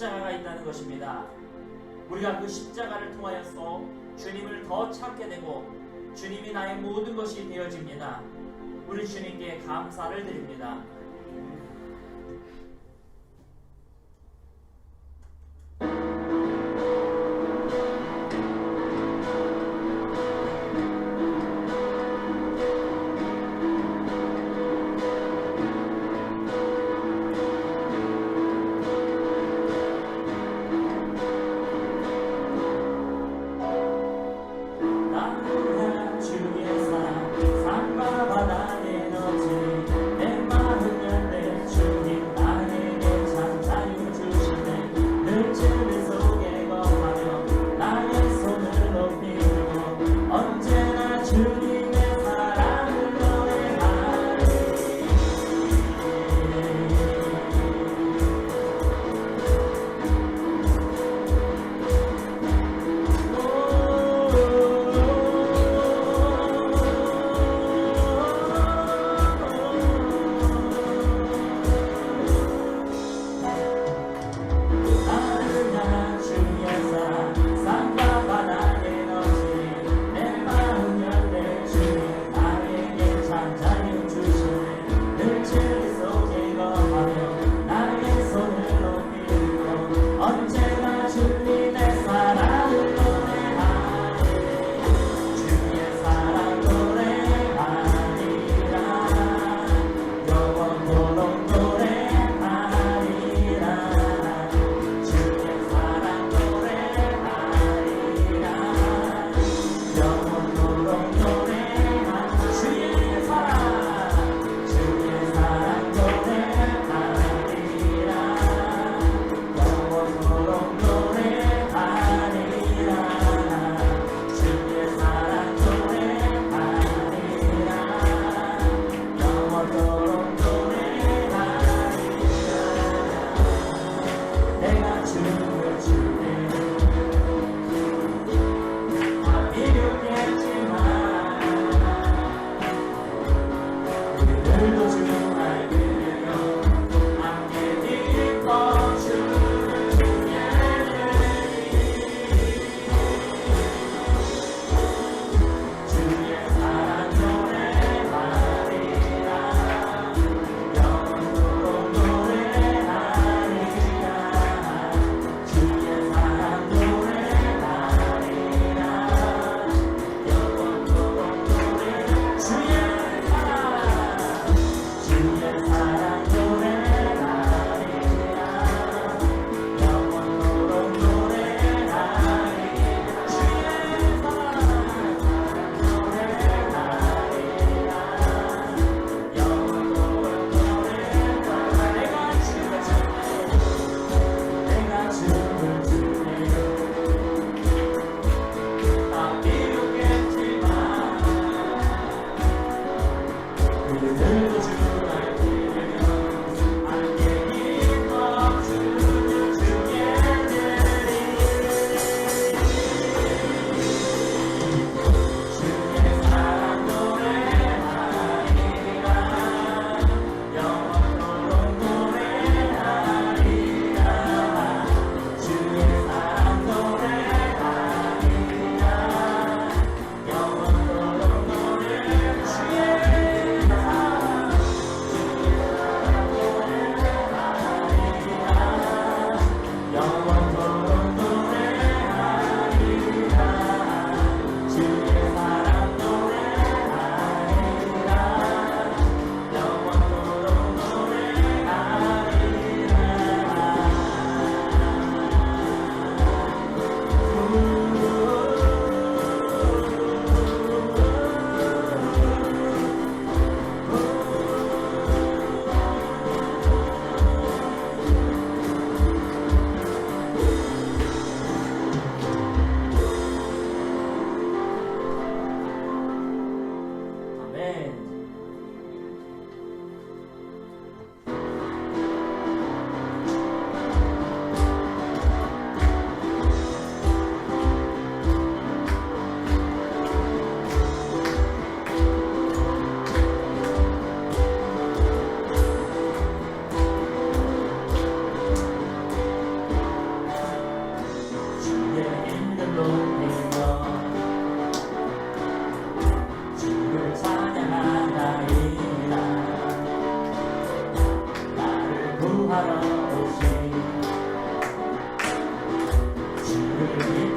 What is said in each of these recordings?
십자가가 있다는 것입니다. 우리가 그 십자가를 통하여서 주님을 더 찾게 되고 주님이 나의 모든 것이 되어집니다. 우리 주님께 감사를 드립니다. 주의 사랑 산과 바다에 넘치니 내 마음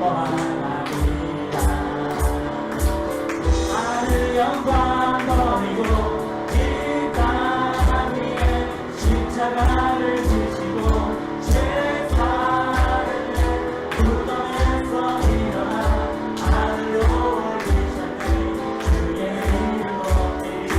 기뻐하나이다. 하늘 영광 버리고 이 땅 위에 십자가를 지시고 죄사를 무덤에서 일어나 하늘로 올리셨네. 주의 이름 높이리.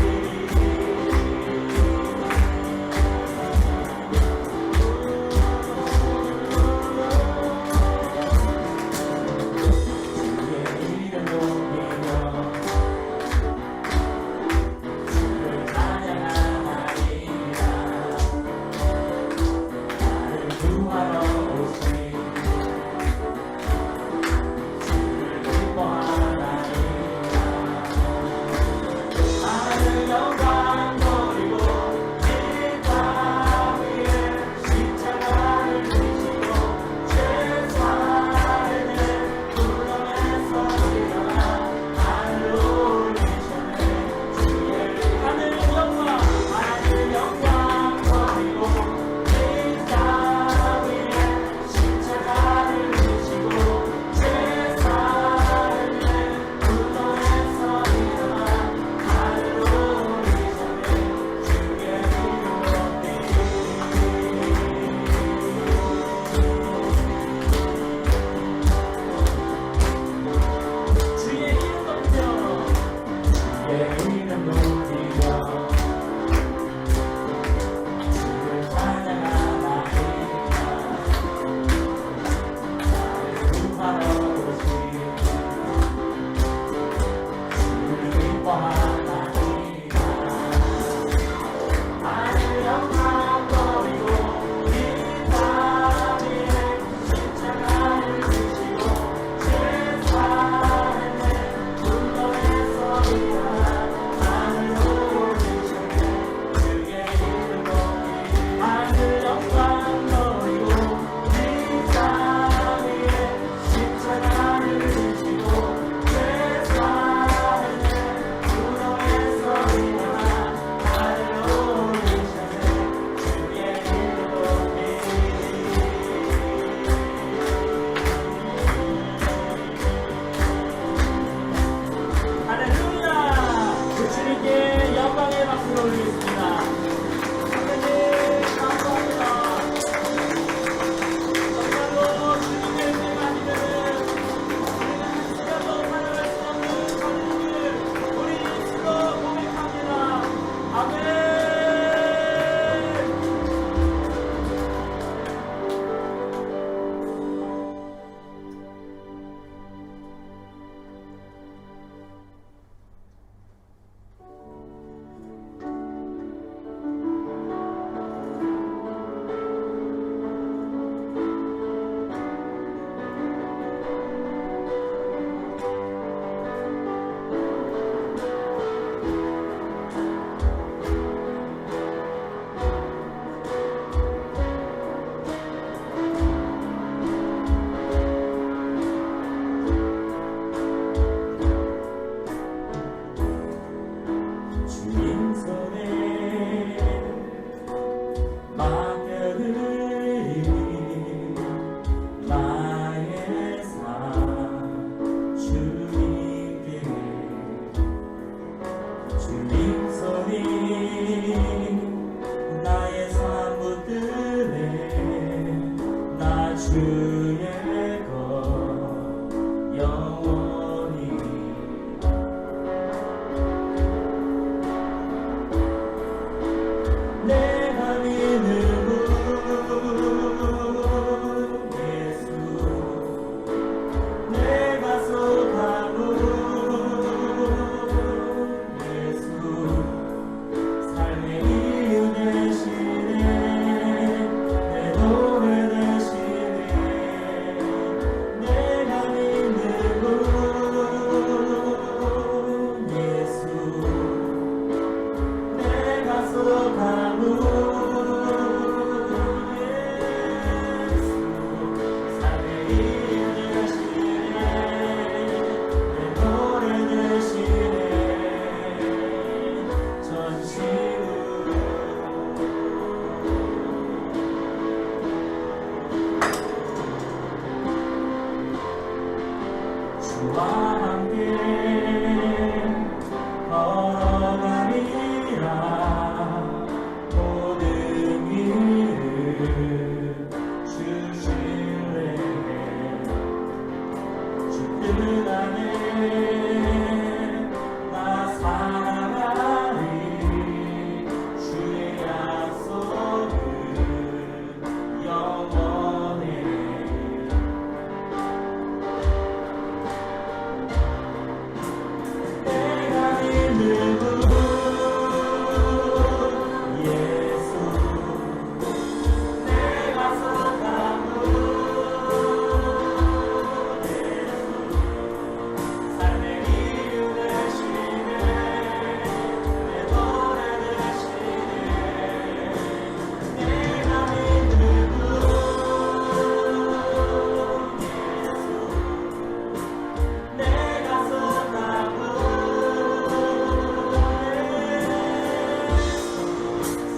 주의 이름 높이며 주를 찬양하나이다. 나를 구하러 오신 주를 기뻐하나이다. 하늘 영광 버리고 이 땅 위에 십자가를 지시고 죄 사하는 무덤에서 일어나 하늘로 올리셨네. 주의 하늘 영광 버리고 이 땅 위에 십자가를 지시고 죄 사하는 무덤에서 일어나 하늘로 올리셨네. 주의 이름 높이리. 주의 이름 높여 주의 이름 높이며 주를 찬양하나이다. 나를 구하러 오신 주를 기뻐하나이다. 하늘 영광 버리고 이 땅 위에 십자가를 지시고 죄 사하는 무덤에서 일어나 하늘로 올리셨네. 주의 이름 높이리. 하늘 영광 버리고 이 땅 위에 십자가를 지시고 죄 사하는 무덤에서 일어나 하늘로 올리셨네. 주의 이름 높이리. 할렐루야! 그 주님께 영광의 박수를 올리겠습니다. 하나님 감사합니다. 정말로 주님의 은혜가 아니면은 우리는 시간도 살아갈 수 없는 것을 우리 스스로 고백합니다. 아멘. 주님 손에 맡겨드리니 나의 삶 주님께. 주님 손이 나의 삶 붙드네. 나 주의 것 영원히. 내가 믿는 분 예수, 내가 속한 분 예수, 삶의 이유 되시네. 내 노래 되시네. 주와 함께 걸어가리라. 모든 일을 주실래. 주 뜻 안에 나 살아가리. 주의 약속은 영원해. 내가 믿는 분 예수, 내가 속한 분 예수, 삶의 이유 되시네. 내 노래 되시네. 내가 믿는 분 예수, 내가 속한 분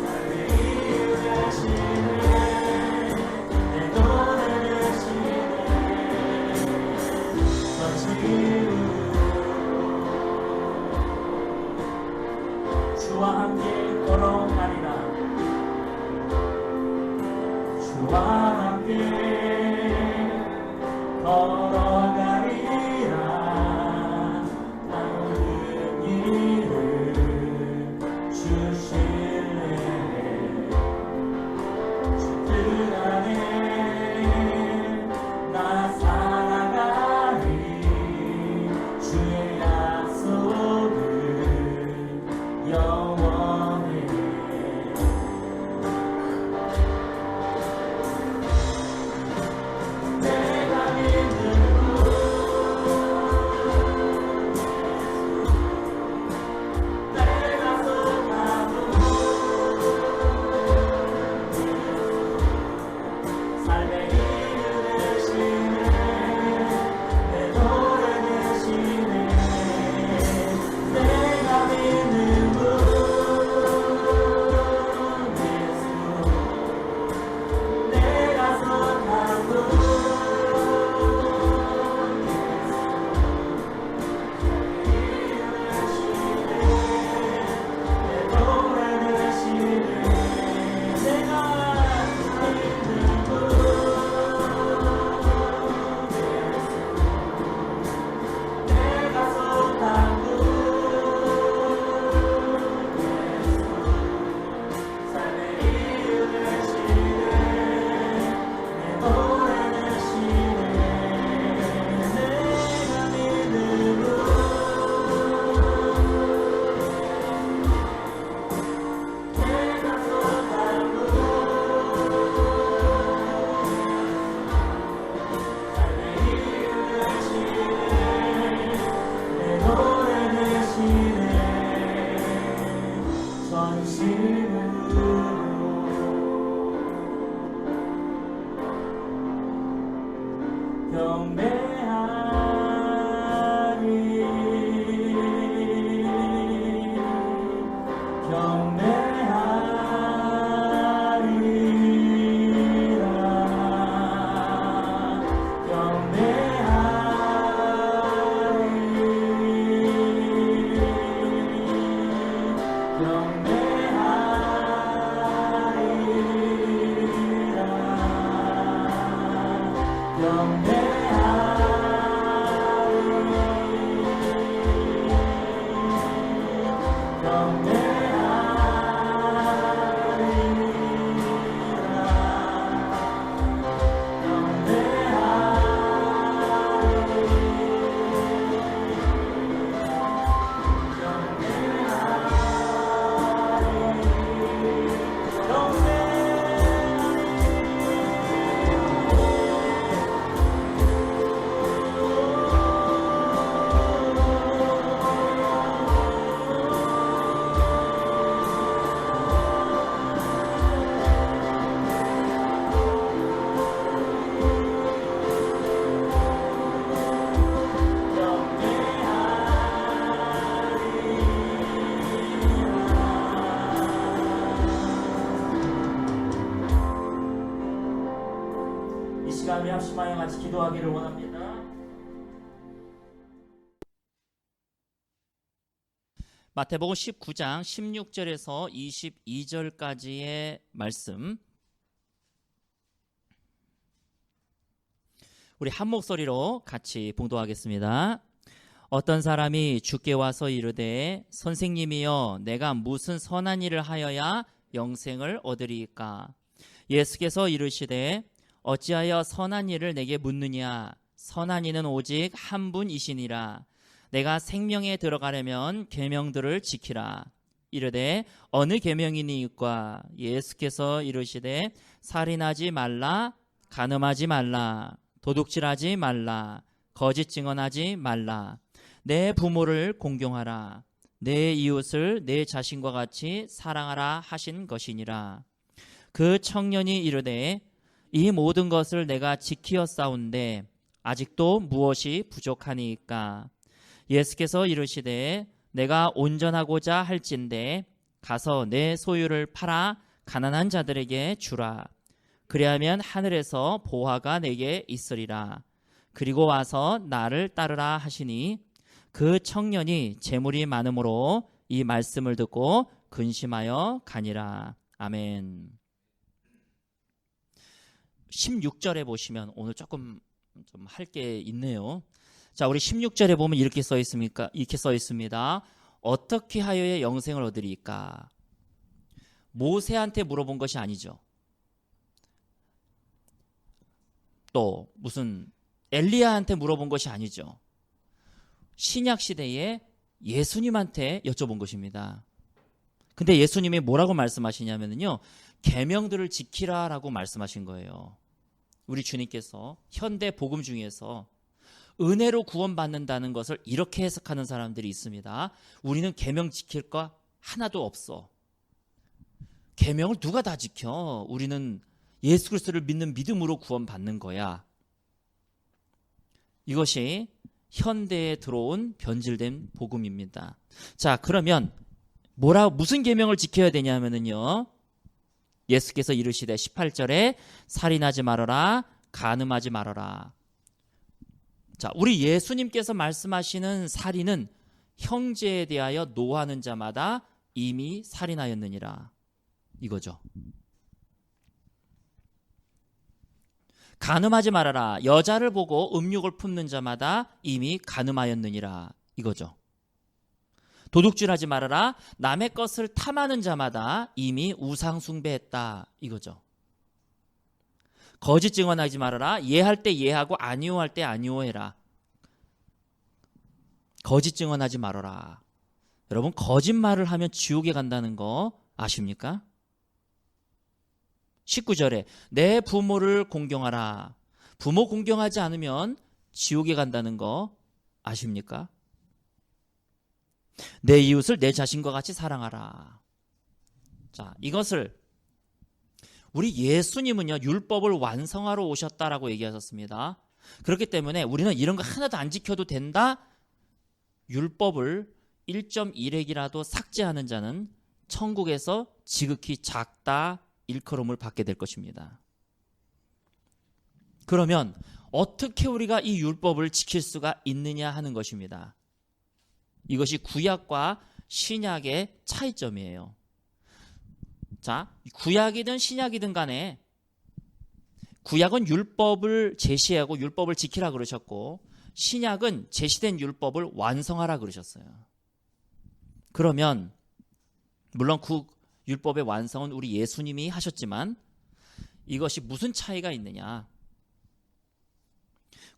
삶의 이유 되시네. 내 노래 되시네. 전심으로 주와 함께 걸어가리라. 주와 함께 걸어가리라. 모든 일을 주실래. 주 뜻 안에 나 살아가리. 주의 약속은 영원해. 내가 믿는 분 내가 속한 분 삶의 이유 되시네. 내 노래 되시네. 내가 믿는 분 예수, 내가 속한 분 시간 우리 합심하여 같이 기도하기를 원합니다. 마태복음 19장 16절에서 22절까지의 말씀 우리 한 목소리로 같이 봉독하겠습니다. 어떤 사람이 주께 와서 이르되 선생님이여 내가 무슨 선한 일을 하여야 영생을 얻으리이까? 예수께서 이르시되 어찌하여 선한 일을 내게 묻느냐? 선한 이는 오직 한 분이시니라. 내가 생명에 들어가려면 계명들을 지키라. 이르되 어느 계명이니까? 예수께서 이르시되 살인하지 말라, 간음하지 말라, 도둑질하지 말라, 거짓 증언하지 말라, 내 부모를 공경하라, 내 이웃을 내 자신과 같이 사랑하라 하신 것이니라. 그 청년이 이르되 이 모든 것을 내가 지키었사온데 아직도 무엇이 부족하니까? 예수께서 이르시되 내가 온전하고자 할진대 가서 내 소유를 팔아 가난한 자들에게 주라. 그리하면 하늘에서 보화가 내게 있으리라. 그리고 와서 나를 따르라 하시니 그 청년이 재물이 많으므로 이 말씀을 듣고 근심하여 가니라. 아멘. 16절에 보시면 오늘 조금 좀 할 게 있네요. 자, 우리 16절에 보면 이렇게 써 있습니까? 이렇게 써 있습니다. 어떻게 하여야 영생을 얻으리까? 모세한테 물어본 것이 아니죠. 또 무슨 엘리야한테 물어본 것이 아니죠. 신약 시대에 예수님한테 여쭤본 것입니다. 근데 예수님이 뭐라고 말씀하시냐면요, 계명들을 지키라라고 말씀하신 거예요. 우리 주님께서 현대 복음 중에서 은혜로 구원받는다는 것을 이렇게 해석하는 사람들이 있습니다. 우리는 계명 지킬 거 하나도 없어. 계명을 누가 다 지켜? 우리는 예수 그리스도를 믿는 믿음으로 구원받는 거야. 이것이 현대에 들어온 변질된 복음입니다. 자, 그러면 무슨 계명을 지켜야 되냐면요, 예수께서 이르시되 18절에 살인하지 말아라, 간음하지 말아라. 자, 우리 예수님께서 말씀하시는 살인은 형제에 대하여 노하는 자마다 이미 살인하였느니라, 이거죠. 간음하지 말아라, 여자를 보고 음욕을 품는 자마다 이미 간음하였느니라, 이거죠. 도둑질하지 말아라, 남의 것을 탐하는 자마다 이미 우상 숭배했다, 이거죠. 거짓 증언하지 말아라, 예할 때 예하고 아니오할 때 아니오해라. 거짓 증언하지 말아라. 여러분, 거짓말을 하면 지옥에 간다는 거 아십니까? 19절에 내 부모를 공경하라. 부모 공경하지 않으면 지옥에 간다는 거 아십니까? 내 이웃을 내 자신과 같이 사랑하라. 자, 이것을 우리 예수님은요, 율법을 완성하러 오셨다라고 얘기하셨습니다. 그렇기 때문에 우리는 이런 거 하나도 안 지켜도 된다? 율법을 1.1획이라도 삭제하는 자는 천국에서 지극히 작다 일컬음을 받게 될 것입니다. 그러면 어떻게 우리가 이 율법을 지킬 수가 있느냐 하는 것입니다. 이것이 구약과 신약의 차이점이에요. 자, 구약이든 신약이든 간에 구약은 율법을 제시하고 율법을 지키라 그러셨고, 신약은 제시된 율법을 완성하라 그러셨어요. 그러면 물론 그 율법의 완성은 우리 예수님이 하셨지만 이것이 무슨 차이가 있느냐?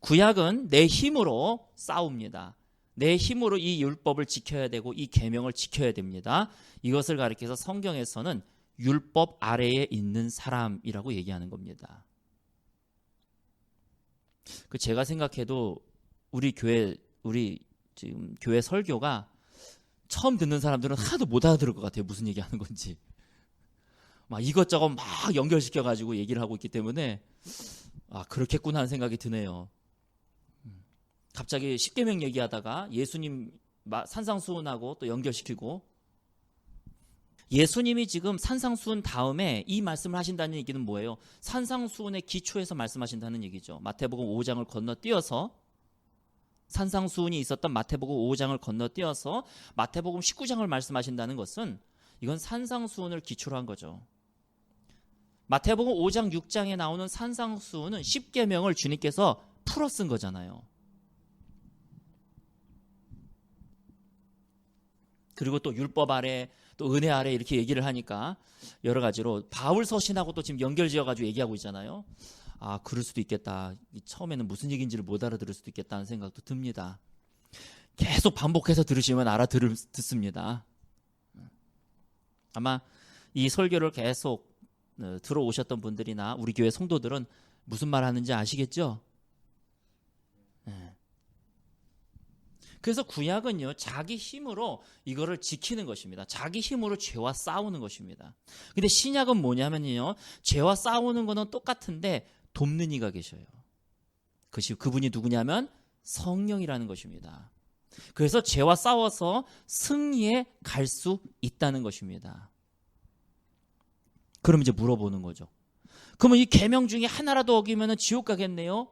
구약은 내 힘으로 싸웁니다. 내 힘으로 이 율법을 지켜야 되고 이 계명을 지켜야 됩니다. 이것을 가리켜서 성경에서는 율법 아래에 있는 사람이라고 얘기하는 겁니다. 제가 생각해도 우리 지금 교회 설교가 처음 듣는 사람들은 하나도 못 알아들을 것 같아요. 무슨 얘기하는 건지. 막 이것저것 막 연결시켜가지고 얘기를 하고 있기 때문에 그렇겠구나 하는 생각이 드네요. 갑자기 십계명 얘기하다가 예수님 산상수훈하고 또 연결시키고, 예수님이 지금 산상수훈 다음에 이 말씀을 하신다는 얘기는 뭐예요? 산상수훈의 기초에서 말씀하신다는 얘기죠. 마태복음 5장을 건너뛰어서 산상수훈이 있었던 마태복음 5장을 건너뛰어서 마태복음 19장을 말씀하신다는 것은 이건 산상수훈을 기초로 한 거죠. 마태복음 5장 6장에 나오는 산상수훈은 10계명을 주님께서 풀어 쓴 거잖아요. 그리고 또 율법 아래 또 은혜 아래 이렇게 얘기를 하니까 여러 가지로 바울 서신하고 또 지금 연결지어가지고 얘기하고 있잖아요. 아, 그럴 수도 있겠다. 처음에는 무슨 얘기인지를 못 알아들을 수도 있겠다는 생각도 듭니다. 계속 반복해서 들으시면 듣습니다. 아마 이 설교를 계속 들어오셨던 분들이나 우리 교회 성도들은 무슨 말 하는지 아시겠죠? 그래서 구약은요, 자기 힘으로 이거를 지키는 것입니다. 자기 힘으로 죄와 싸우는 것입니다. 근데 신약은 뭐냐면요, 죄와 싸우는 거는 똑같은데 돕는 이가 계셔요. 그분이 누구냐면 성령이라는 것입니다. 그래서 죄와 싸워서 승리에 갈 수 있다는 것입니다. 그럼 이제 물어보는 거죠. 그러면 이 계명 중에 하나라도 어기면 지옥 가겠네요?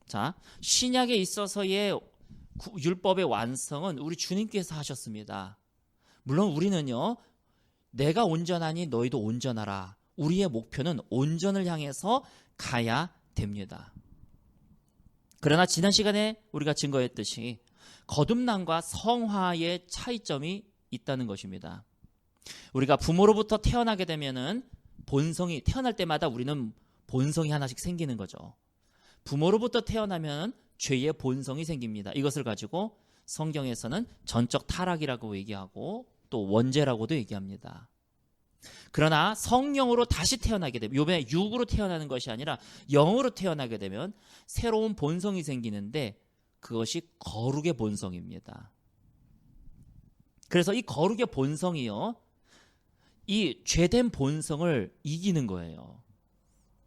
자, 신약에 있어서의 율법의 완성은 우리 주님께서 하셨습니다. 물론 우리는요, 내가 온전하니 너희도 온전하라. 우리의 목표는 온전을 향해서 가야 됩니다. 그러나 지난 시간에 우리가 증거했듯이 거듭남과 성화의 차이점이 있다는 것입니다. 우리가 부모로부터 태어나게 되면은 태어날 때마다 우리는 본성이 하나씩 생기는 거죠. 부모로부터 태어나면 죄의 본성이 생깁니다. 이것을 가지고 성경에서는 전적 타락이라고 얘기하고 또 원죄라고도 얘기합니다. 그러나 성령으로 다시 태어나게 되면, 요번에 육으로 태어나는 것이 아니라 영으로 태어나게 되면 새로운 본성이 생기는데 그것이 거룩의 본성입니다. 그래서 이 거룩의 본성이요, 이 죄된 본성을 이기는 거예요.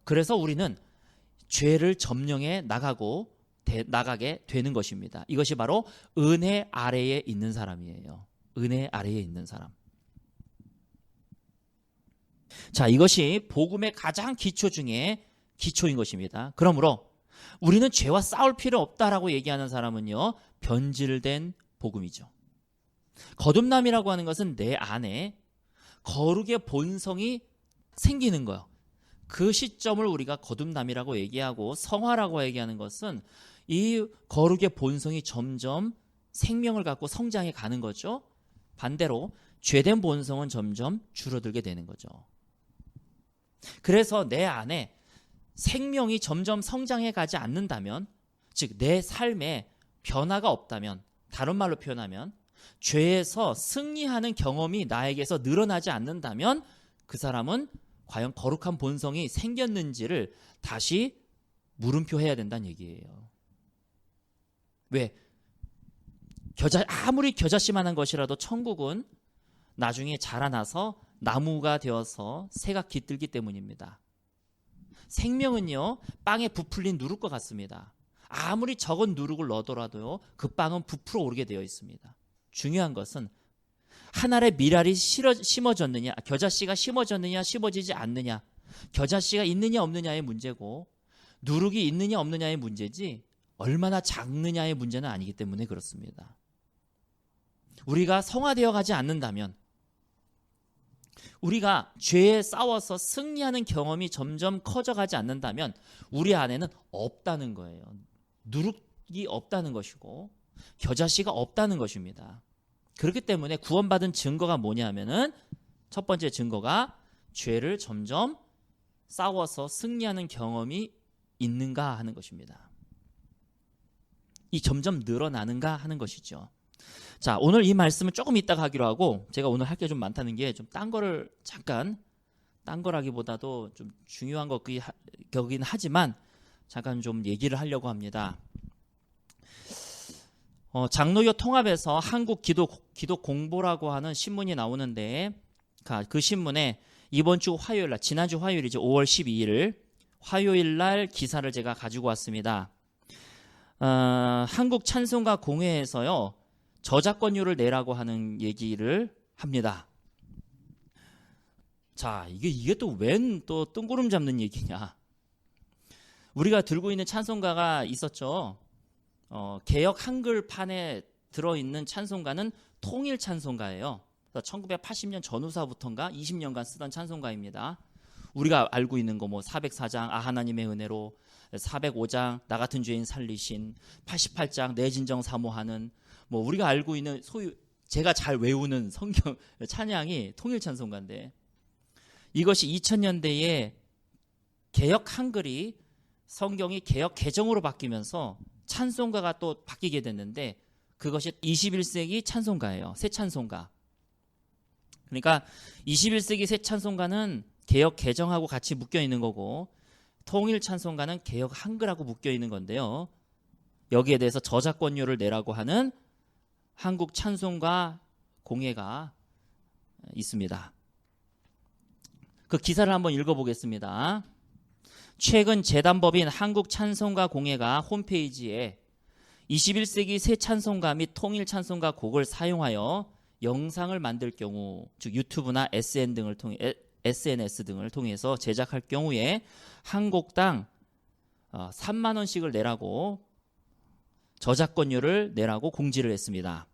그래서 우리는 죄를 점령해 나가게 되는 것입니다. 이것이 바로 은혜 아래에 있는 사람이에요. 은혜 아래에 있는 사람. 자, 이것이 복음의 가장 기초 중에 기초인 것입니다. 그러므로 우리는 죄와 싸울 필요 없다라고 얘기하는 사람은요, 변질된 복음이죠. 거듭남이라고 하는 것은 내 안에 거룩의 본성이 생기는 거예요. 그 시점을 우리가 거듭남이라고 얘기하고, 성화라고 얘기하는 것은 이 거룩의 본성이 점점 생명을 갖고 성장해 가는 거죠. 반대로 죄된 본성은 점점 줄어들게 되는 거죠. 그래서 내 안에 생명이 점점 성장해 가지 않는다면, 즉 내 삶에 변화가 없다면, 다른 말로 표현하면 죄에서 승리하는 경험이 나에게서 늘어나지 않는다면 그 사람은 과연 거룩한 본성이 생겼는지를 다시 물음표해야 된다는 얘기예요. 왜? 아무리 겨자씨만한 것이라도 천국은 나중에 자라나서 나무가 되어서 새가 깃들기 때문입니다. 생명은요, 빵에 부풀린 누룩과 같습니다. 아무리 적은 누룩을 넣어더라도요, 그 빵은 부풀어 오르게 되어 있습니다. 중요한 것은 한 알의 밀알이 심어졌느냐, 겨자씨가 심어졌느냐 심어지지 않느냐, 겨자씨가 있느냐 없느냐의 문제고 누룩이 있느냐 없느냐의 문제지 얼마나 작느냐의 문제는 아니기 때문에 그렇습니다. 우리가 성화되어 가지 않는다면, 우리가 죄에 싸워서 승리하는 경험이 점점 커져가지 않는다면 우리 안에는 없다는 거예요. 누룩이 없다는 것이고 겨자씨가 없다는 것입니다. 그렇기 때문에 구원받은 증거가 뭐냐면은, 첫 번째 증거가 죄를 점점 싸워서 승리하는 경험이 있는가 하는 것입니다. 이 점점 늘어나는가 하는 것이죠. 자, 오늘 이 말씀은 조금 이따가 하기로 하고, 제가 오늘 할 게 좀 많다는 게 좀 딴 거를 잠깐, 딴 거라기보다도 좀 중요한 거긴 하지만 잠깐 좀 얘기를 하려고 합니다. 장로교 통합에서 한국 기독 공보라고 하는 신문이 나오는데, 그 신문에 이번 주 화요일 날, 지난주 화요일이죠. 5월 12일 화요일 날 기사를 제가 가지고 왔습니다. 한국 찬송가 공회에서요, 저작권료를 내라고 하는 얘기를 합니다. 자, 이게 또 웬 또 뜬구름 잡는 얘기냐. 우리가 들고 있는 찬송가가 있었죠. 개역 한글판에 들어있는 찬송가는 통일 찬송가예요. 1980년 전후사부터인가 20년간 쓰던 찬송가입니다. 우리가 알고 있는 거 뭐 404장 아 하나님의 은혜로, 405장 나 같은 죄인 살리신, 88장 내 진정 사모하는, 뭐 우리가 알고 있는 소유 제가 잘 외우는 성경 찬양이 통일 찬송가인데, 이것이 2000년대에 개역 한글이 성경이 개역 개정으로 바뀌면서 찬송가가 또 바뀌게 됐는데, 그것이 21세기 찬송가예요. 새 찬송가. 그러니까 21세기 새 찬송가는 개역 개정하고 같이 묶여 있는 거고, 통일 찬송가는 개역 한글하고 묶여 있는 건데요. 여기에 대해서 저작권료를 내라고 하는 한국 찬송가 공회가 있습니다. 그 기사를 한번 읽어보겠습니다. 최근 재단법인 한국 찬송가 공회가 홈페이지에 21세기 새 찬송가 및 통일 찬송가 곡을 사용하여 영상을 만들 경우, 즉 유튜브나 SNS 등을 통해서 제작할 경우에 한 곡당 3만 원씩을 내라고, 저작권료를 내라고 공지를 했습니다.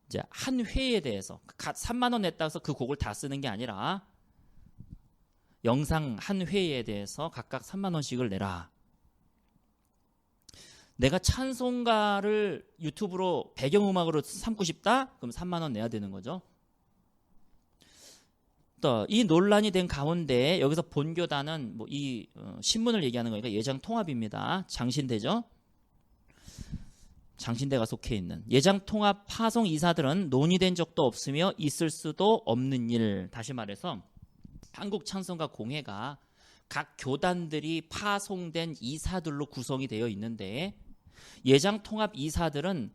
이제 한 회에 대해서 3만 원 냈다고 해서 그 곡을 다 쓰는 게 아니라 영상 한 회에 대해서 각각 3만 원씩을 내라. 내가 찬송가를 유튜브로 배경음악으로 삼고 싶다? 그럼 3만 원 내야 되는 거죠. 또 이 논란이 된 가운데 여기서 본교단은 뭐 이 신문을 얘기하는 거니까 예장통합입니다. 장신대죠. 장신대가 속해 있는 예장통합 파송 이사들은 논의된 적도 없으며 있을 수도 없는 일. 다시 말해서 한국 찬송가 공회가 각 교단들이 파송된 이사들로 구성이 되어 있는데, 예장통합 이사들은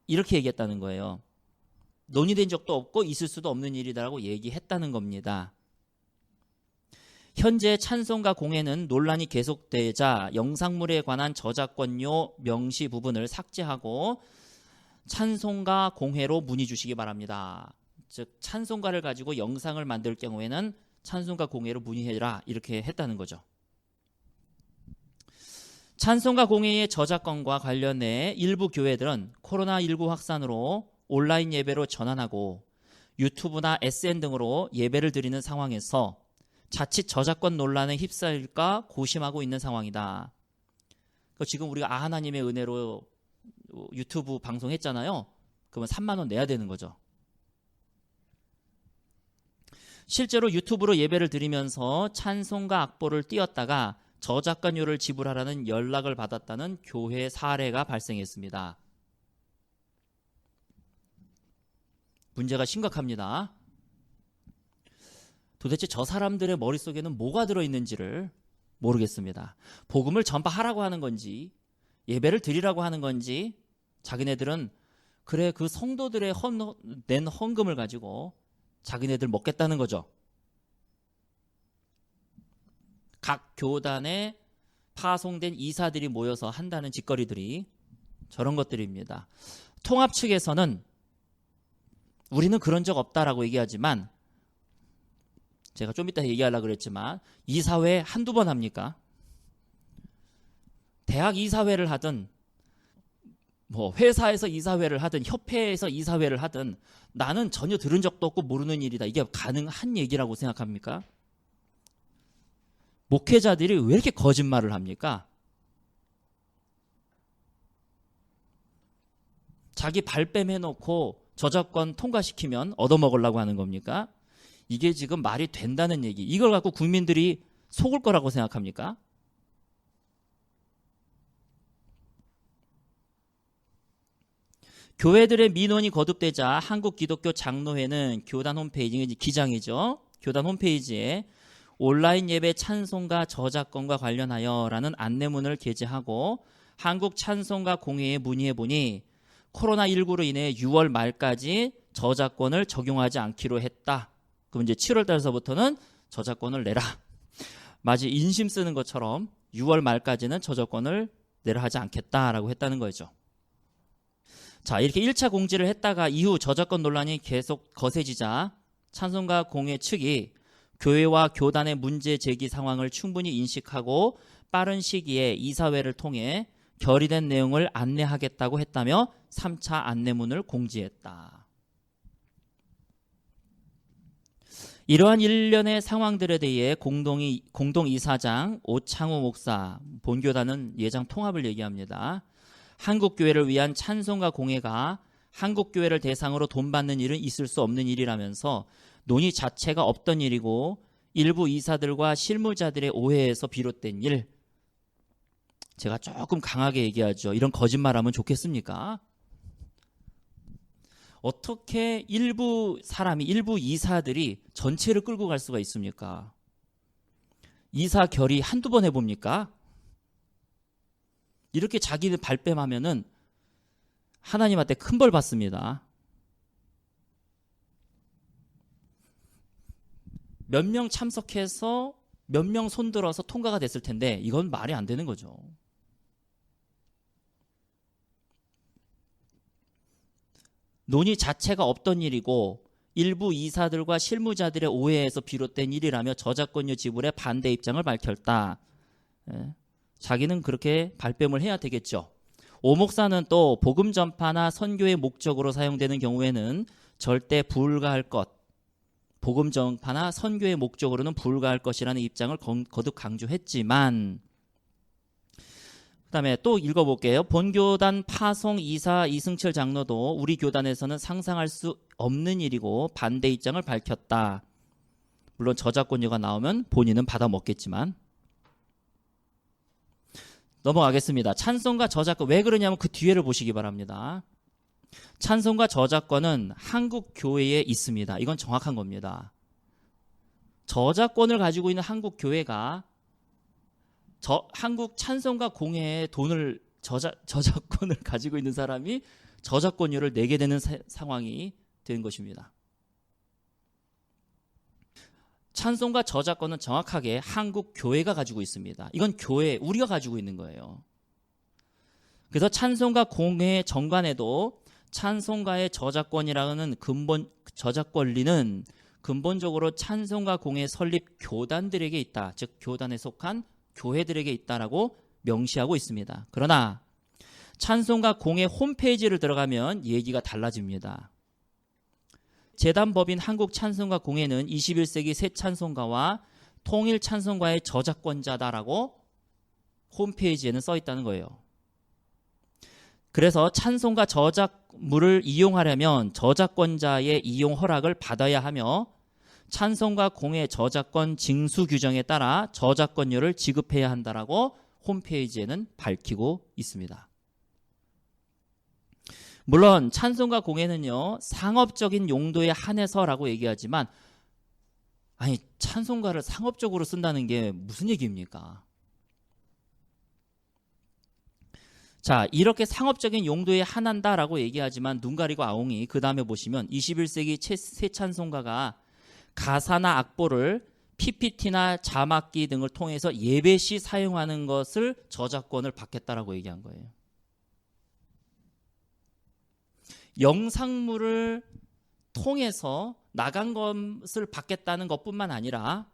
이렇게 얘기했다는 거예요. 논의된 적도 없고 있을 수도 없는 일이라고 얘기했다는 겁니다. 현재 찬송가 공회는 논란이 계속되자 영상물에 관한 저작권료 명시 부분을 삭제하고 찬송가 공회로 문의 주시기 바랍니다. 즉 찬송가를 가지고 영상을 만들 경우에는 찬송가 공회로 문의해라, 이렇게 했다는 거죠. 찬송가 공회의 저작권과 관련해 일부 교회들은 코로나19 확산으로 온라인 예배로 전환하고 유튜브나 SN 등으로 예배를 드리는 상황에서 자칫 저작권 논란에 휩싸일까 고심하고 있는 상황이다. 지금 우리가 아 하나님의 은혜로 유튜브 방송했잖아요. 그러면 3만 원 내야 되는 거죠. 실제로 유튜브로 예배를 드리면서 찬송가 악보를 띄웠다가 저작권료를 지불하라는 연락을 받았다는 교회 사례가 발생했습니다. 문제가 심각합니다. 도대체 저 사람들의 머릿속에는 뭐가 들어있는지를 모르겠습니다. 복음을 전파하라고 하는 건지, 예배를 드리라고 하는 건지, 자기네들은 그래 그 성도들의 낸 헌금을 가지고 자기네들 먹겠다는 거죠. 각 교단에 파송된 이사들이 모여서 한다는 짓거리들이 저런 것들입니다. 통합 측에서는 우리는 그런 적 없다라고 얘기하지만, 제가 좀 이따 얘기하려고 그랬지만 이사회 한두 번 합니까? 대학 이사회를 하든 뭐 회사에서 이사회를 하든 협회에서 이사회를 하든 나는 전혀 들은 적도 없고 모르는 일이다, 이게 가능한 얘기라고 생각합니까? 목회자들이 왜 이렇게 거짓말을 합니까? 자기 발뺌해놓고 저작권 통과시키면 얻어먹으려고 하는 겁니까? 이게 지금 말이 된다는 얘기, 이걸 갖고 국민들이 속을 거라고 생각합니까? 교회들의 민원이 거듭되자 한국기독교 장로회는 교단 홈페이지, 기장이죠. 교단 홈페이지에 온라인 예배 찬송가 저작권과 관련하여 라는 안내문을 게재하고 한국 찬송가 공회에 문의해보니 코로나19로 인해 6월 말까지 저작권을 적용하지 않기로 했다. 그럼 이제 7월 달서부터는 저작권을 내라. 마치 인심 쓰는 것처럼 6월 말까지는 저작권을 내라 하지 않겠다라고 했다는 거죠. 자, 이렇게 1차 공지를 했다가 이후 저작권 논란이 계속 거세지자 찬송가 공회 측이 교회와 교단의 문제 제기 상황을 충분히 인식하고 빠른 시기에 이사회를 통해 결의된 내용을 안내하겠다고 했다며 3차 안내문을 공지했다. 이러한 일련의 상황들에 대해 공동이사장 오창호 목사, 본교단은 예장 통합을 얘기합니다. 한국교회를 위한 찬송가 공예가 한국교회를 대상으로 돈 받는 일은 있을 수 없는 일이라면서 논의 자체가 없던 일이고 일부 이사들과 실무자들의 오해에서 비롯된 일. 제가 조금 강하게 얘기하죠. 이런 거짓말하면 좋겠습니까? 어떻게 일부 이사들이 전체를 끌고 갈 수가 있습니까? 이사 결의 한두 번 해봅니까? 이렇게 자기들 발뺌하면은 하나님한테 큰 벌 받습니다. 몇 명 참석해서 몇 명 손들어서 통과가 됐을 텐데 이건 말이 안 되는 거죠. 논의 자체가 없던 일이고 일부 이사들과 실무자들의 오해에서 비롯된 일이라며 저작권료 지불에 반대 입장을 밝혔다. 자기는 그렇게 발뺌을 해야 되겠죠. 오 목사는 또 복음 전파나 선교의 목적으로 사용되는 경우에는 절대 불가할 것, 복음 전파나 선교의 목적으로는 불가할 것이라는 입장을 거듭 강조했지만, 그 다음에 또 읽어볼게요. 본교단 파송 이사 이승철 장로도 우리 교단에서는 상상할 수 없는 일이고 반대 입장을 밝혔다. 물론 저작권료가 나오면 본인은 받아 먹겠지만. 넘어가겠습니다. 찬송가 저작권, 왜 그러냐면 그 뒤에를 보시기 바랍니다. 찬송가 저작권은 한국 교회에 있습니다. 이건 정확한 겁니다. 저작권을 가지고 있는 한국 교회가 한국 찬송가 공예에 돈을 저작권을 가지고 있는 사람이 저작권료를 내게 되는 상황이 된 것입니다. 찬송가 저작권은 정확하게 한국 교회가 가지고 있습니다. 이건 교회, 우리가 가지고 있는 거예요. 그래서 찬송가 공예 정관에도 찬송가의 저작권이라는 저작권리는 근본적으로 찬송가 공예 설립 교단들에게 있다. 즉 교단에 속한 교회들에게 있다라고 명시하고 있습니다. 그러나 찬송가 공예 홈페이지를 들어가면 얘기가 달라집니다. 재단법인 한국찬송가 공예는 21세기 새 찬송가와 통일 찬송가의 저작권자다라고 홈페이지에는 써 있다는 거예요. 그래서 찬송가 저작물을 이용하려면 저작권자의 이용 허락을 받아야 하며 찬송가 공예 저작권 징수 규정에 따라 저작권료를 지급해야 한다라고 홈페이지에는 밝히고 있습니다. 물론 찬송가 공예는요 상업적인 용도에 한해서라고 얘기하지만, 아니 찬송가를 상업적으로 쓴다는 게 무슨 얘기입니까? 자, 이렇게 상업적인 용도에 한한다라고 얘기하지만 눈 가리고 아웅이 그 다음에 보시면 21세기 새 찬송가가 가사나 악보를 PPT나 자막기 등을 통해서 예배 시 사용하는 것을 저작권을 받겠다라고 얘기한 거예요. 영상물을 통해서 나간 것을 받겠다는 것뿐만 아니라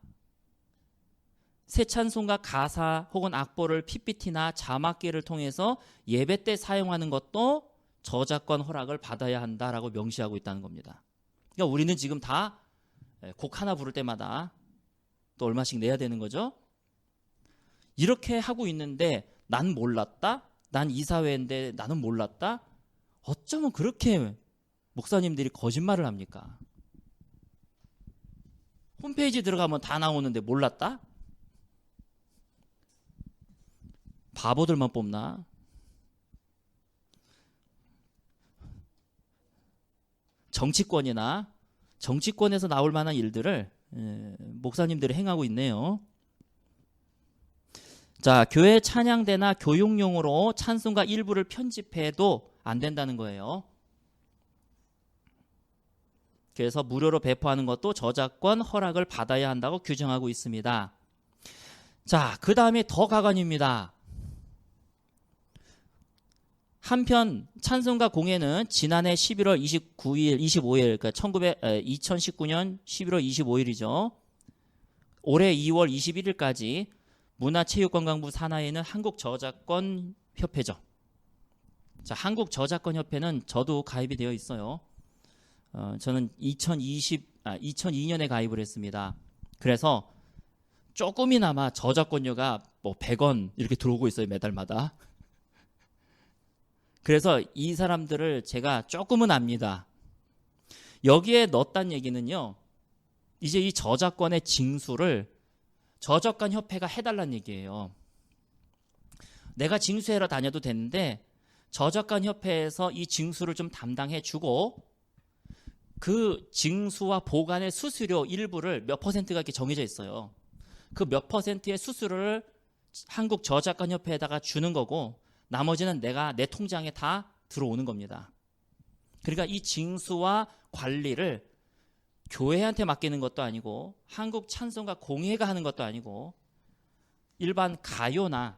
새 찬송가 가사 혹은 악보를 PPT나 자막기를 통해서 예배 때 사용하는 것도 저작권 허락을 받아야 한다라고 명시하고 있다는 겁니다. 그러니까 우리는 지금 다 곡 하나 부를 때마다 또 얼마씩 내야 되는 거죠. 이렇게 하고 있는데 난 몰랐다? 난 이사회인데 나는 몰랐다? 어쩌면 그렇게 목사님들이 거짓말을 합니까? 홈페이지 들어가면 다 나오는데 몰랐다? 바보들만 뽑나? 정치권에서 나올 만한 일들을 목사님들이 행하고 있네요. 자, 교회 찬양대나 교육용으로 찬송가 일부를 편집해도 안 된다는 거예요. 그래서 무료로 배포하는 것도 저작권 허락을 받아야 한다고 규정하고 있습니다. 자, 그 다음에 더 가관입니다. 한편 찬송가 공예는 지난해 11월 25일, 그러니까 2019년 11월 25일이죠. 올해 2월 21일까지 문화체육관광부 산하에는 한국 저작권 협회죠. 자, 한국저작권협회는 저도 가입이 되어 있어요. 저는 2002년에 가입을 했습니다. 그래서 조금이나마 저작권료가 뭐 100원 이렇게 들어오고 있어요, 매달마다. 그래서 이 사람들을 제가 조금은 압니다. 여기에 넣었다는 얘기는요, 이제 이 저작권의 징수를 저작권 협회가 해달라는 얘기예요. 내가 징수하러 다녀도 되는데 저작권 협회에서 이 징수를 좀 담당해 주고 그 징수와 보관의 수수료 일부를 몇 퍼센트가 이렇게 정해져 있어요. 그 몇 퍼센트의 수수료를 한국 저작권 협회에다가 주는 거고 나머지는 내가 내 통장에 다 들어오는 겁니다. 그러니까 이 징수와 관리를 교회한테 맡기는 것도 아니고 한국 찬송가 공예가 하는 것도 아니고 일반 가요나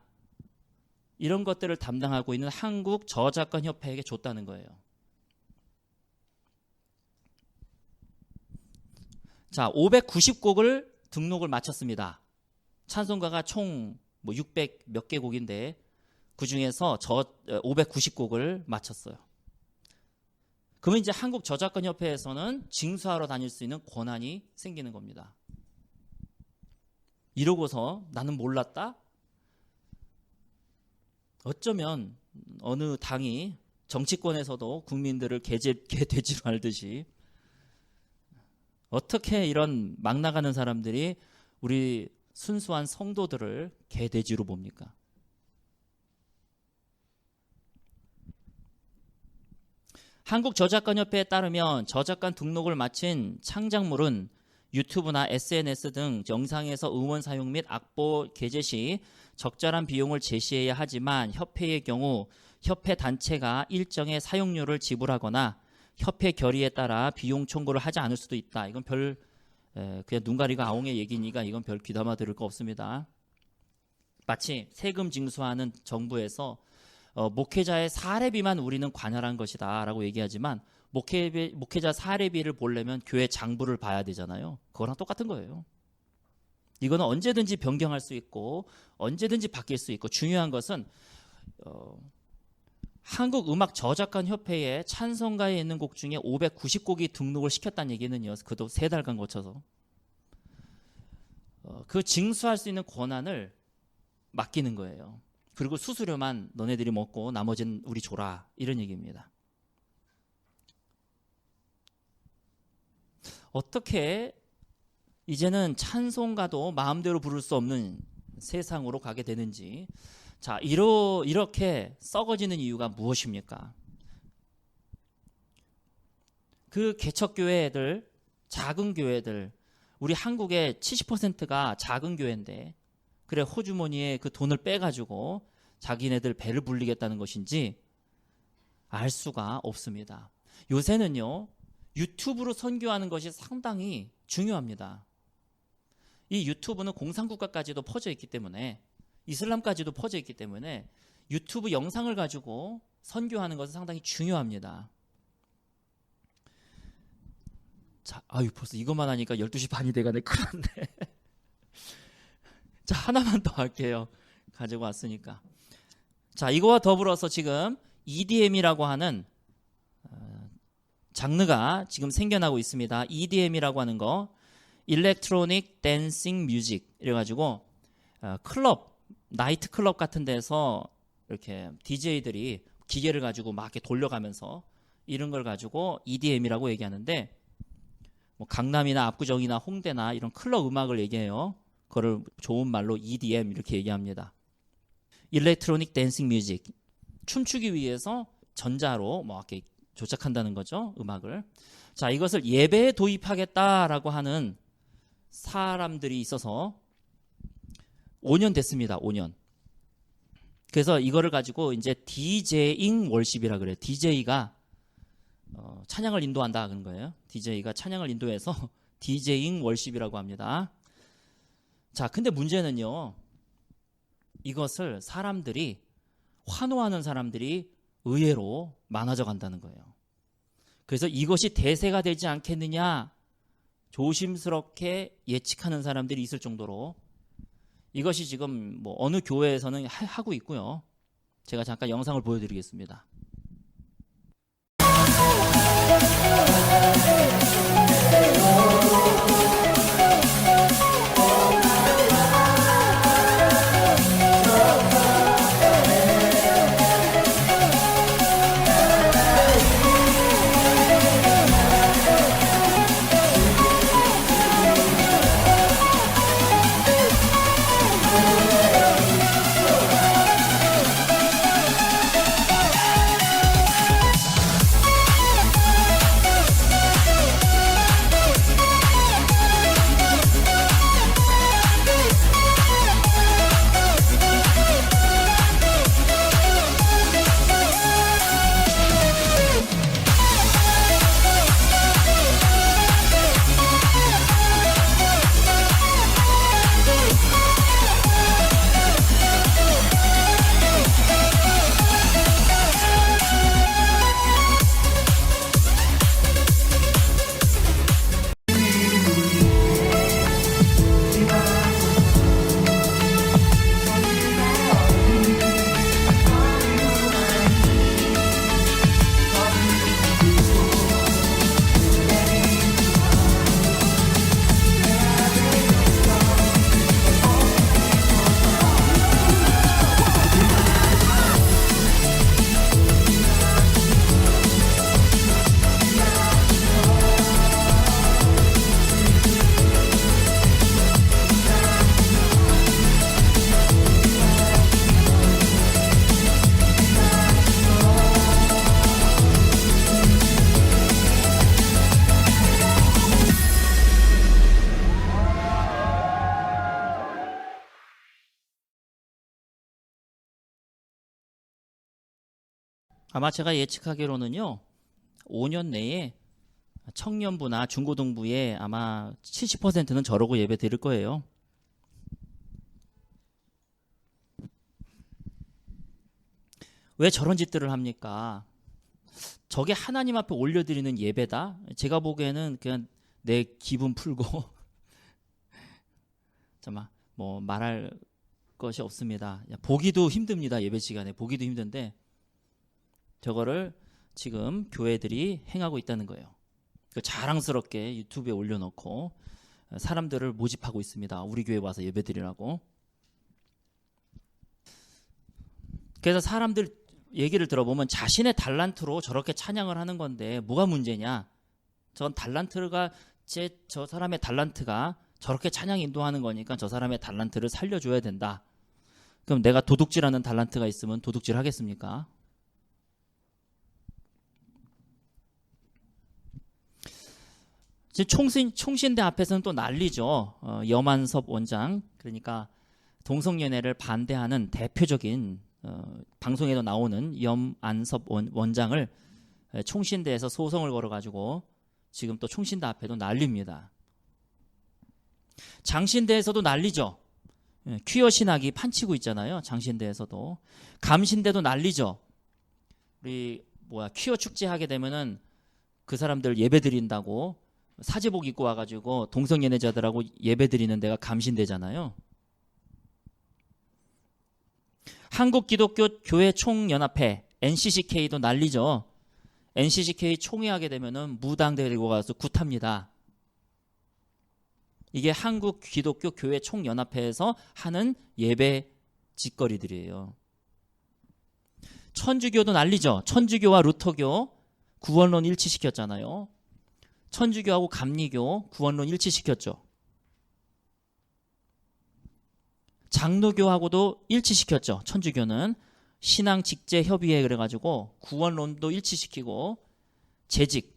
이런 것들을 담당하고 있는 한국 저작권 협회에게 줬다는 거예요. 자, 590곡을 등록을 마쳤습니다. 찬송가가 총 600 몇 개 곡인데 그 중에서 590곡을 마쳤어요. 그러면 이제 한국 저작권 협회에서는 징수하러 다닐 수 있는 권한이 생기는 겁니다. 이러고서 나는 몰랐다? 어쩌면 어느 당이 정치권에서도 국민들을 개돼지로 알듯이 어떻게 이런 막 나가는 사람들이 우리 순수한 성도들을 개돼지로 봅니까? 한국저작권협회에 따르면 저작권 등록을 마친 창작물은 유튜브나 SNS 등 영상에서 음원 사용 및 악보 게재 시 적절한 비용을 제시해야 하지만 협회의 경우 협회 단체가 일정의 사용료를 지불하거나 협회 결의에 따라 비용 청구를 하지 않을 수도 있다. 이건 그냥 눈 가리고 아웅의 얘기니까 이건 별 귀담아 들을 거 없습니다. 마치 세금 징수하는 정부에서 목회자의 사례비만 우리는 관할한 것이다 라고 얘기하지만 목회자 사례비를 보려면 교회 장부를 봐야 되잖아요. 그거랑 똑같은 거예요. 이거는 언제든지 변경할 수 있고 언제든지 바뀔 수 있고 중요한 것은 한국음악저작권협회에 찬송가에 있는 곡 중에 590곡이 등록을 시켰다는 얘기는요. 그도 3달간 거쳐서 그 징수할 수 있는 권한을 맡기는 거예요. 그리고 수수료만 너네들이 먹고 나머지는 우리 줘라 이런 얘기입니다. 어떻게 이제는 찬송가도 마음대로 부를 수 없는 세상으로 가게 되는지. 자, 이렇게 썩어지는 이유가 무엇입니까? 그 개척교회들, 작은 교회들, 우리 한국의 70%가 작은 교회인데 그래 호주머니에 그 돈을 빼가지고 자기네들 배를 불리겠다는 것인지 알 수가 없습니다. 요새는요, 유튜브로 선교하는 것이 상당히 중요합니다. 이 유튜브는 공산국가까지도 퍼져 있기 때문에 이슬람까지도 퍼져 있기 때문에 유튜브 영상을 가지고 선교하는 것은 상당히 중요합니다. 자, 벌써 이것만 하니까 12시 반이 돼가네. 큰일 났네. 자, 하나만 더 할게요. 가지고 왔으니까. 자, 이거와 더불어서 지금 EDM이라고 하는 장르가 지금 생겨나고 있습니다. EDM이라고 하는 거, Electronic Dancing Music 이래가지고 클럽, 나이트 클럽 같은 데서 이렇게 DJ들이 기계를 가지고 막 이렇게 돌려가면서 이런 걸 가지고 EDM이라고 얘기하는데, 뭐 강남이나 압구정이나 홍대나 이런 클럽 음악을 얘기해요. 그거를 좋은 말로 EDM 이렇게 얘기합니다. Electronic Dancing Music. 춤추기 위해서 전자로 뭐 이렇게 조작한다는 거죠, 음악을. 자, 이것을 예배에 도입하겠다라고 하는 사람들이 있어서 5년 됐습니다. 5년. 그래서 이거를 가지고 이제 DJing 월십이라 그래요. DJ가 찬양을 인도한다 그런 거예요. DJ가 찬양을 인도해서 DJing 월십이라고 합니다. 자, 근데 문제는요, 이것을 환호하는 사람들이 의외로 많아져 간다는 거예요. 그래서 이것이 대세가 되지 않겠느냐 조심스럽게 예측하는 사람들이 있을 정도로 이것이 지금 뭐 어느 교회에서는 하고 있고요. 제가 잠깐 영상을 보여드리겠습니다. 아마 제가 예측하기로는요, 5년 내에 청년부나 중고등부에 아마 70%는 저러고 예배 드릴 거예요. 왜 저런 짓들을 합니까? 저게 하나님 앞에 올려드리는 예배다? 제가 보기에는 그냥 내 기분 풀고 잠깐만 뭐 말할 것이 없습니다. 보기도 힘듭니다. 예배 시간에 보기도 힘든데 저거를 지금 교회들이 행하고 있다는 거예요. 자랑스럽게 유튜브에 올려놓고 사람들을 모집하고 있습니다. 우리 교회 와서 예배드리라고. 그래서 사람들 얘기를 들어보면 자신의 달란트로 저렇게 찬양을 하는 건데 뭐가 문제냐? 전 달란트가 저 사람의 달란트가 저렇게 찬양 인도하는 거니까 저 사람의 달란트를 살려줘야 된다. 그럼 내가 도둑질하는 달란트가 있으면 도둑질 하겠습니까? 지금 총신대 앞에서는 또 난리죠. 염안섭 원장, 그러니까 동성연애를 반대하는 대표적인 방송에도 나오는 염안섭 원장을 총신대에서 소송을 걸어가지고 지금 또 총신대 앞에도 난립니다. 장신대에서도 난리죠. 퀴어 신학이 판치고 있잖아요. 장신대에서도. 감신대도 난리죠. 우리 퀴어 축제 하게 되면은 그 사람들 예배 드린다고 사제복 입고 와가지고 동성연애자들하고 예배 드리는 데가 감신대잖아요. 한국기독교교회총연합회 NCCK도 난리죠. NCCK 총회하게 되면은 무당 데리고 가서 굿합니다. 이게 한국기독교교회총연합회에서 하는 예배 짓거리들이에요. 천주교도 난리죠. 천주교와 루터교 구원론 일치시켰잖아요. 천주교하고 감리교 구원론 일치시켰죠. 장로교하고도 일치시켰죠. 천주교는 신앙직제협의회 그래가지고 구원론도 일치시키고 재직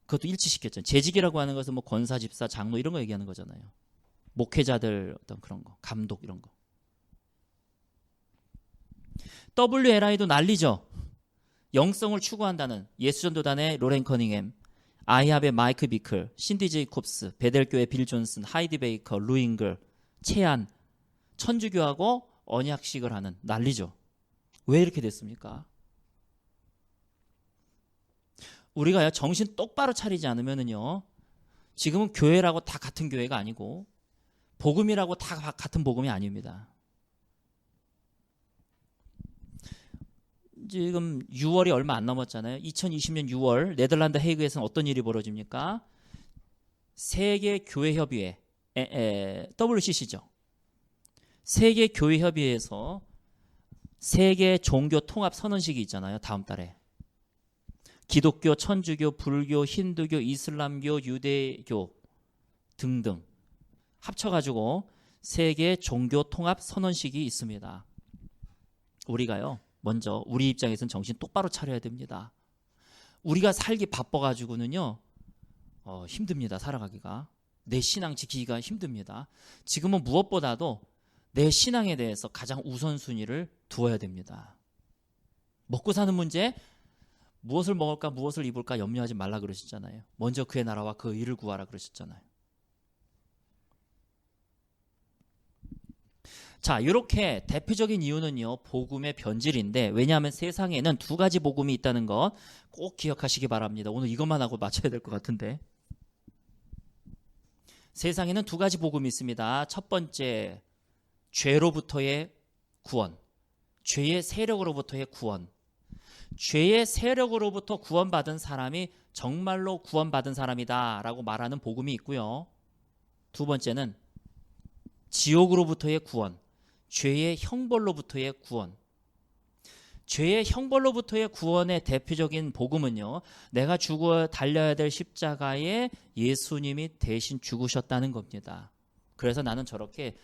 그것도 일치시켰죠. 재직이라고 하는 것은 뭐 권사, 집사, 장로 이런 거 얘기하는 거잖아요. 목회자들 어떤 그런 거, 감독 이런 거. WLI도 난리죠. 영성을 추구한다는 예수전도단의 로렌 커닝햄, 아이합의 마이크 비클, 신디 제이콥스, 베델교의 빌 존슨, 하이디 베이커, 루잉글, 채안, 천주교하고 언약식을 하는 난리죠. 왜 이렇게 됐습니까? 우리가 정신 똑바로 차리지 않으면요, 지금은 교회라고 다 같은 교회가 아니고 복음이라고 다 같은 복음이 아닙니다. 지금 6월이 얼마 안 남았잖아요. 2020년 6월 네덜란드 헤이그에서는 어떤 일이 벌어집니까? 세계교회협의회, WCC죠. 세계교회협의회에서 세계 종교 통합 선언식이 있잖아요. 다음 달에. 기독교, 천주교, 불교, 힌두교, 이슬람교, 유대교 등등 합쳐가지고 세계 종교 통합 선언식이 있습니다. 우리가요, 먼저 우리 입장에서는 정신 똑바로 차려야 됩니다. 우리가 살기 바빠가지고는요, 힘듭니다. 살아가기가. 내 신앙 지키기가 힘듭니다. 지금은 무엇보다도 내 신앙에 대해서 가장 우선순위를 두어야 됩니다. 먹고 사는 문제, 무엇을 먹을까 무엇을 입을까 염려하지 말라 그러셨잖아요. 먼저 그의 나라와 그 의를 구하라 그러셨잖아요. 자, 이렇게 대표적인 이유는요, 복음의 변질인데, 왜냐하면 세상에는 두 가지 복음이 있다는 것 꼭 기억하시기 바랍니다. 오늘 이것만 하고 마쳐야 될 것 같은데. 세상에는 두 가지 복음이 있습니다. 첫 번째, 죄로부터의 구원, 죄의 세력으로부터의 구원. 죄의 세력으로부터 구원받은 사람이 정말로 구원받은 사람이다 라고 말하는 복음이 있고요. 두 번째는 지옥으로부터의 구원, 죄의 형벌로부터의 구원. 죄의 형벌로부터의 구원의 대표적인 복음은요, 내가 죽어 달려야 될 십자가에 예수님이 대신 죽으셨다는 겁니다. 그래서 나는 저렇게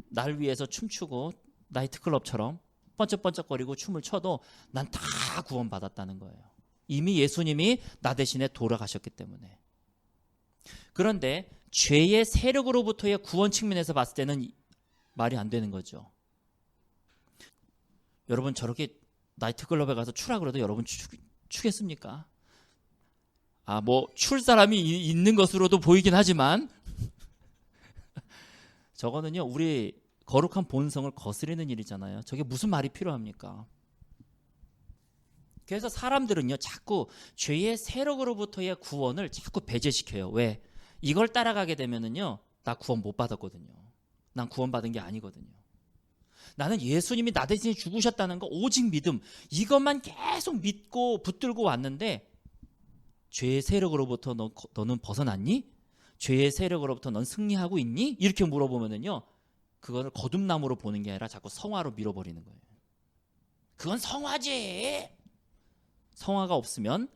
날 위해서 춤추고 나이트클럽처럼 번쩍번쩍거리고 춤을 춰도 난 다 구원받았다는 거예요. 이미 예수님이 나 대신에 돌아가셨기 때문에. 그런데 죄의 세력으로부터의 구원 측면에서 봤을 때는 말이 안 되는 거죠. 여러분 저렇게 나이트클럽에 가서 추라 그래도 여러분 추겠습니까? 뭐 출 사람이 있는 것으로도 보이긴 하지만 저거는요, 우리 거룩한 본성을 거스르는 일이잖아요. 저게 무슨 말이 필요합니까? 그래서 사람들은요, 자꾸 죄의 세력으로부터의 구원을 자꾸 배제시켜요. 왜? 이걸 따라가게 되면은요, 나 구원 못 받았거든요. 난 구원받은 게 아니거든요. 나는 예수님이 나 대신에 죽으셨다는 거, 오직 믿음, 이것만 계속 믿고 붙들고 왔는데, 죄의 세력으로부터 너는 벗어났니? 죄의 세력으로부터 넌 승리하고 있니? 이렇게 물어보면은요, 그거를 거듭남으로 보는 게 아니라 자꾸 성화로 밀어버리는 거예요. 그건 성화지. 성화가 없으면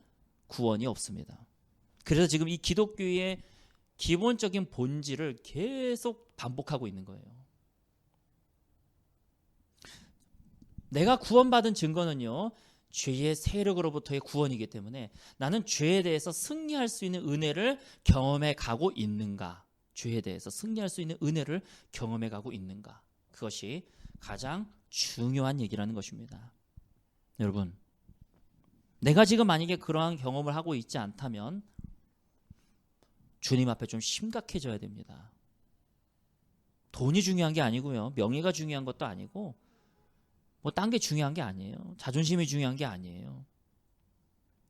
구원이 없습니다. 그래서 지금 이 기독교의 기본적인 본질을 계속 반복하고 있는 거예요. 내가 구원받은 증거는요, 죄의 세력으로부터의 구원이기 때문에 나는 죄에 대해서 승리할 수 있는 은혜를 경험해 가고 있는가? 죄에 대해서 승리할 수 있는 은혜를 경험해 가고 있는가? 그것이 가장 중요한 얘기라는 것입니다. 여러분, 내가 지금 만약에 그러한 경험을 하고 있지 않다면 주님 앞에 좀 심각해져야 됩니다. 돈이 중요한 게 아니고요, 명예가 중요한 것도 아니고 뭐 딴 게 중요한 게 아니에요. 자존심이 중요한 게 아니에요.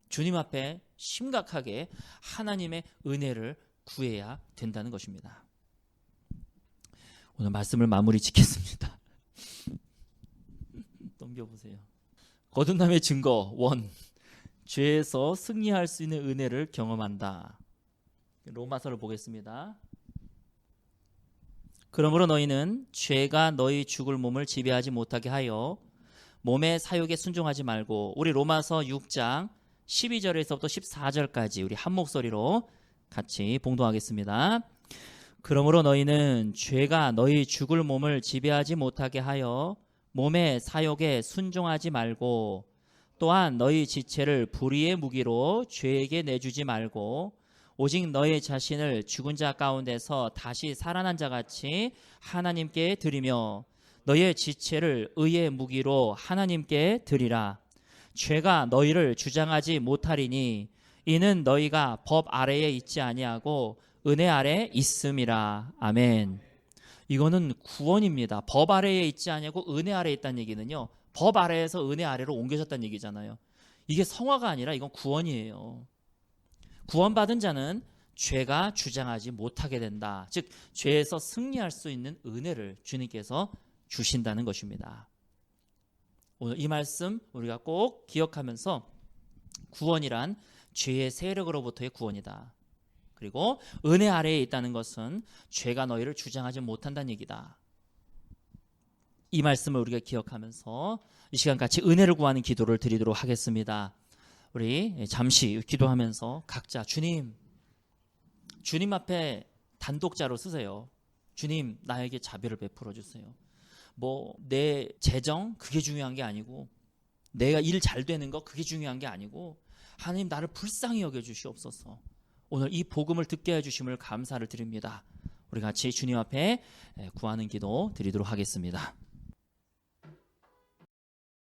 주님 앞에 심각하게 하나님의 은혜를 구해야 된다는 것입니다. 오늘 말씀을 마무리 짓겠습니다. 넘겨보세요. 거듭남의 증거 1. 죄에서 승리할 수 있는 은혜를 경험한다. 로마서를 보겠습니다. 그러므로 너희는 죄가 너희 죽을 몸을 지배하지 못하게 하여 몸의 사욕에 순종하지 말고, 우리 로마서 6장 12절에서부터 14절까지 우리 한 목소리로 같이 봉독하겠습니다. 그러므로 너희는 죄가 너희 죽을 몸을 지배하지 못하게 하여 몸의 사욕에 순종하지 말고, 또한 너희 지체를 불의의 무기로 죄에게 내주지 말고, 오직 너희 자신을 죽은 자 가운데서 다시 살아난 자 같이 하나님께 드리며 너희의 지체를 의의 무기로 하나님께 드리라. 죄가 너희를 주장하지 못하리니 이는 너희가 법 아래에 있지 아니하고 은혜 아래에 있음이라. 아멘. 이거는 구원입니다. 법 아래에 있지 아니하고 은혜 아래에 있다는 얘기는요, 법 아래에서 은혜 아래로 옮겨졌다는 얘기잖아요. 이게 성화가 아니라 이건 구원이에요. 구원받은 자는 죄가 주장하지 못하게 된다. 즉 죄에서 승리할 수 있는 은혜를 주님께서 주신다는 것입니다. 오늘 이 말씀 우리가 꼭 기억하면서 구원이란 죄의 세력으로부터의 구원이다. 그리고 은혜 아래에 있다는 것은 죄가 너희를 주장하지 못한다는 얘기다. 이 말씀을 우리가 기억하면서 이 시간 같이 은혜를 구하는 기도를 드리도록 하겠습니다. 우리 잠시 기도하면서 각자 주님 앞에 단독자로 쓰세요. 주님, 나에게 자비를 베풀어 주세요. 뭐 내 재정 그게 중요한 게 아니고, 내가 일 잘 되는 거 그게 중요한 게 아니고, 하나님 나를 불쌍히 여겨 주시옵소서. 오늘 이 복음을 듣게 해 주심을 감사를 드립니다. 우리 같이 주님 앞에 구하는 기도 드리도록 하겠습니다.